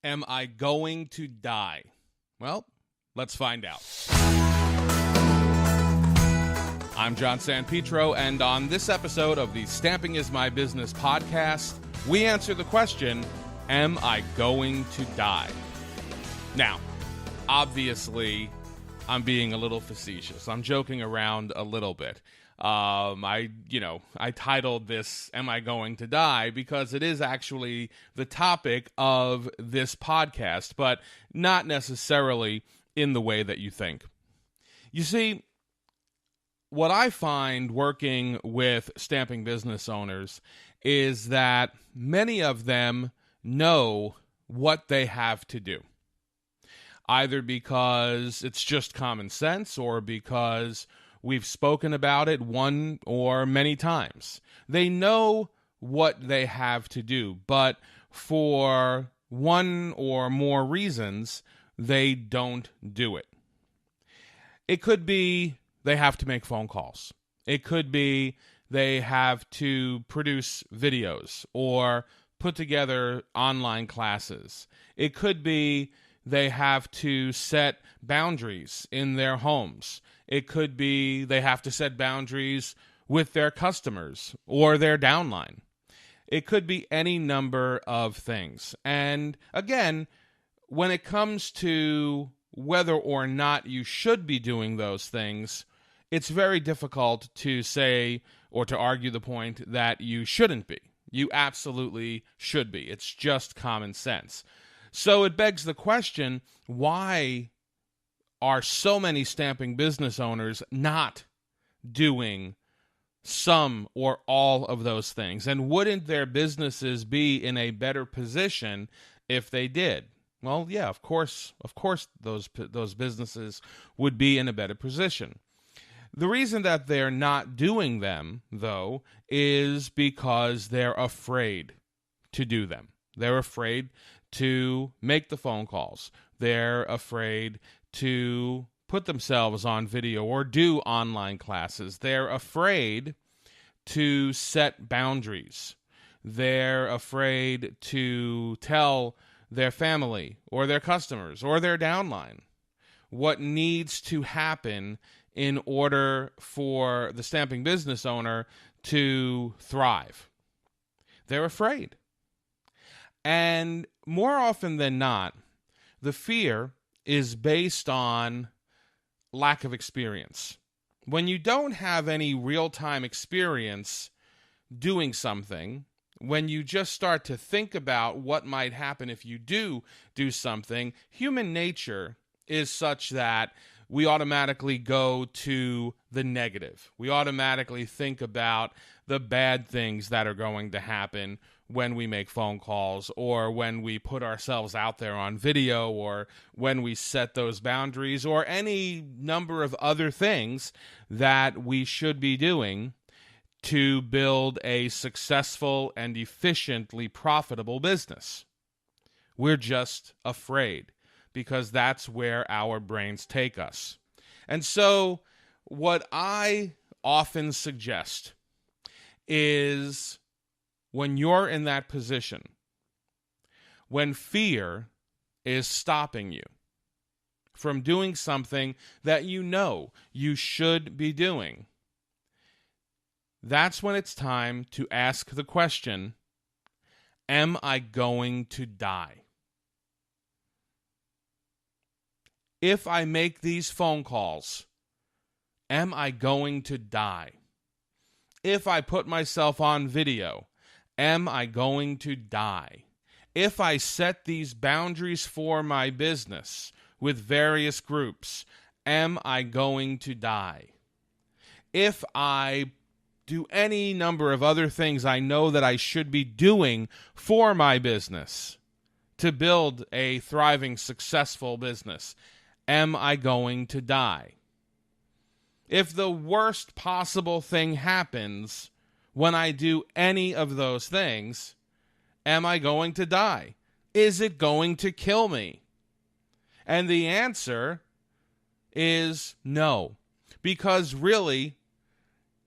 Am I going to die? Well, let's find out. I'm John Sanpetro, and on this episode of the Stamping is My Business podcast, we answer the question, am I going to die? Now, obviously, I'm being a little facetious. I'm joking around a little bit. I titled this, Am I Going to Die? Because it is actually the topic of this podcast, but not necessarily in the way that you think. You see, what I find working with stamping business owners is that many of them know what they have to do. Either because it's just common sense or because we've spoken about it one or many times. They know what they have to do, but for one or more reasons, they don't do it. It could be they have to make phone calls. It could be they have to produce videos or put together online classes. It could be they have to set boundaries in their homes. It could be they have to set boundaries with their customers or their downline. It could be any number of things. And again, when it comes to whether or not you should be doing those things, it's very difficult to say or to argue the point that you shouldn't be. You absolutely should be. It's just common sense. So it begs the question, why are so many stamping business owners not doing some or all of those things? And wouldn't their businesses be in a better position if they did? Well, yeah, of course those businesses would be in a better position. The reason that they're not doing them, though, is because they're afraid to do them. They're afraid to make the phone calls. They're afraid to put themselves on video or do online classes. They're afraid to set boundaries. They're afraid to tell their family or their customers or their downline what needs to happen in order for the stamping business owner to thrive. They're afraid. And more often than not, the fear is based on lack of experience. When you don't have any real-time experience doing something, when you just start to think about what might happen if you do something, human nature is such that we automatically go to the negative. We automatically think about the bad things that are going to happen when we make phone calls or when we put ourselves out there on video or when we set those boundaries or any number of other things that we should be doing to build a successful and efficiently profitable business. We're just afraid because that's where our brains take us. And so what I often suggest is when you're in that position, when fear is stopping you from doing something that you know you should be doing, that's when it's time to ask the question, am I going to die? If I make these phone calls, am I going to die? If I put myself on video, am I going to die? If I set these boundaries for my business with various groups, am I going to die? If I do any number of other things I know that I should be doing for my business to build a thriving, successful business, am I going to die? If the worst possible thing happens when I do any of those things, am I going to die? Is it going to kill me? And the answer is no. Because really,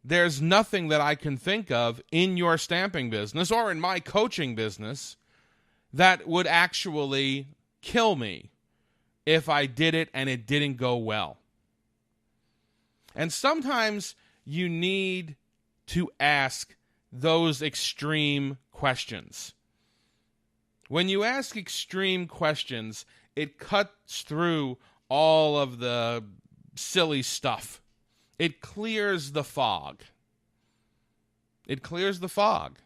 there's nothing that I can think of in your stamping business or in my coaching business that would actually kill me if I did it and it didn't go well. And sometimes you need to ask those extreme questions. When you ask extreme questions, it cuts through all of the silly stuff. It clears the fog. It clears the fog.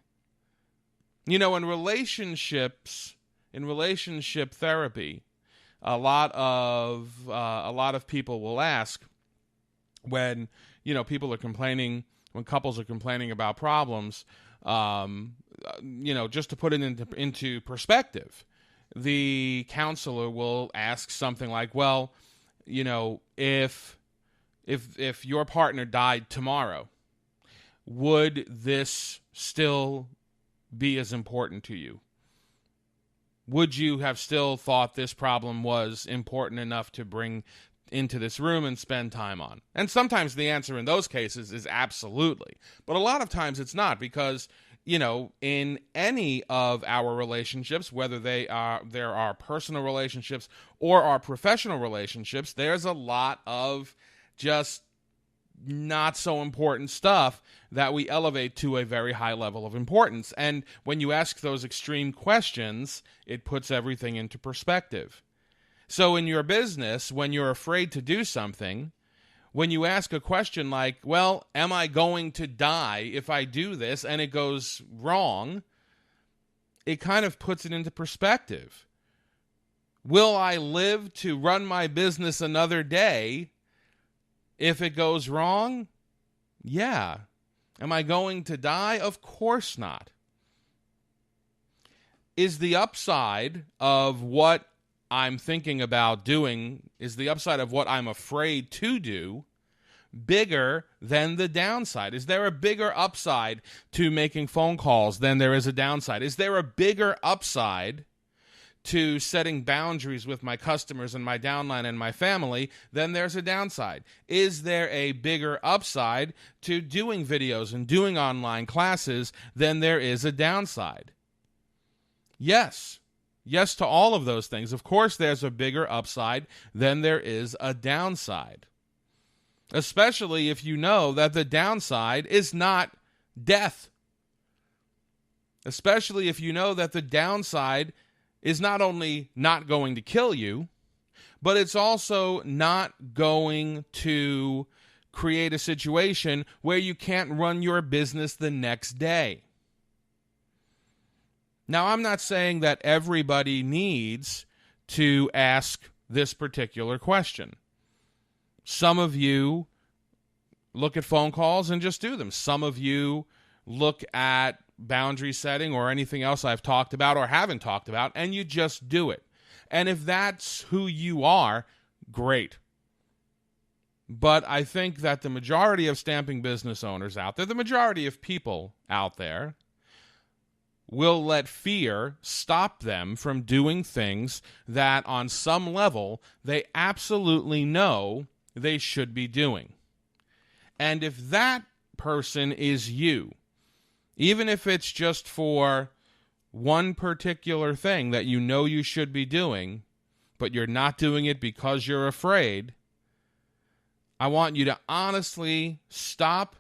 You know, in relationship therapy, a lot of people will ask when, people are complaining, when couples are complaining about problems, just to put it into perspective, the counselor will ask something like, well, if your partner died tomorrow, would this still be as important to you? Would you have still thought this problem was important enough to bring into this room and spend time on? And sometimes the answer in those cases is absolutely. But a lot of times it's not, because, in any of our relationships, whether there are personal relationships or our professional relationships, there's a lot of just not so important stuff that we elevate to a very high level of importance. And when you ask those extreme questions, it puts everything into perspective. So in your business, when you're afraid to do something, when you ask a question like, well, am I going to die if I do this and it goes wrong? It kind of puts it into perspective. Will I live to run my business another day if it goes wrong? Yeah. Am I going to die? Of course not. Is the upside of what I'm thinking about doing, is the upside of what I'm afraid to do bigger than the downside? Is there a bigger upside to making phone calls than there is a downside? Is there a bigger upside to setting boundaries with my customers and my downline and my family than there's a downside? Is there a bigger upside to doing videos and doing online classes than there is a downside? Yes. Yes to all of those things. Of course, there's a bigger upside than there is a downside. Especially if you know that the downside is not death. Especially if you know that the downside is not only not going to kill you, but it's also not going to create a situation where you can't run your business the next day. Now, I'm not saying that everybody needs to ask this particular question. Some of you look at phone calls and just do them. Some of you look at boundary setting or anything else I've talked about or haven't talked about, and you just do it. And if that's who you are, great. But I think that the majority of stamping business owners out there, the majority of people out there, will let fear stop them from doing things that on some level they absolutely know they should be doing. And if that person is you, even if it's just for one particular thing that you know you should be doing, but you're not doing it because you're afraid, I want you to honestly stop,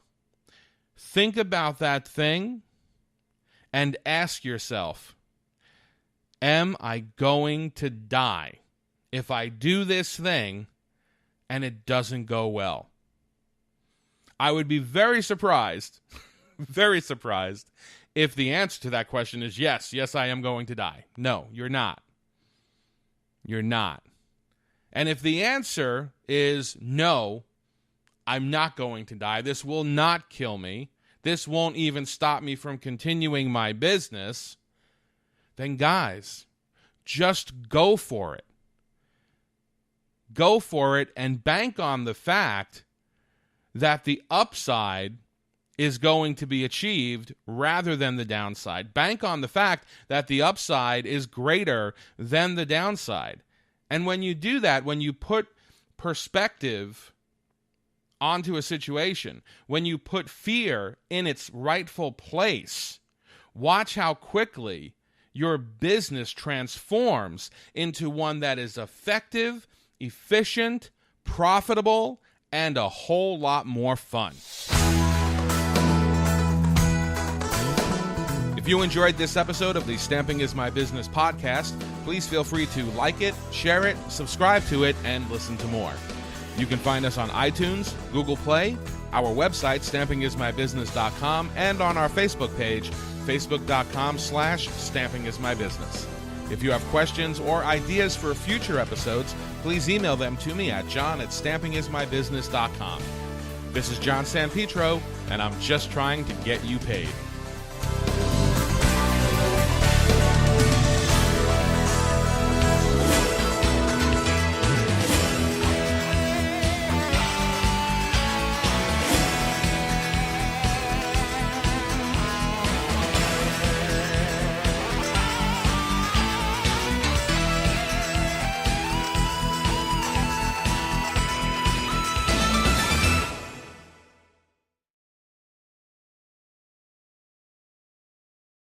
think about that thing, and ask yourself, am I going to die if I do this thing and it doesn't go well? I would be very surprised, very surprised, if the answer to that question is yes, I am going to die. No, you're not. You're not. And if the answer is no, I'm not going to die, this will not kill me, this won't even stop me from continuing my business, then guys, just go for it. Go for it and bank on the fact that the upside is going to be achieved rather than the downside. Bank on the fact that the upside is greater than the downside. And when you do that, when you put perspective onto a situation, when you put fear in its rightful place, watch how quickly your business transforms into one that is effective, efficient, profitable, and a whole lot more fun. If you enjoyed this episode of the Stamping is My Business podcast, please feel free to like it, share it, subscribe to it, and listen to more. You can find us on iTunes, Google Play, our website, stampingismybusiness.com, and on our Facebook page, facebook.com/stampingismybusiness. If you have questions or ideas for future episodes, please email them to me at john@stampingismybusiness.com. This is John San Pietro, and I'm just trying to get you paid.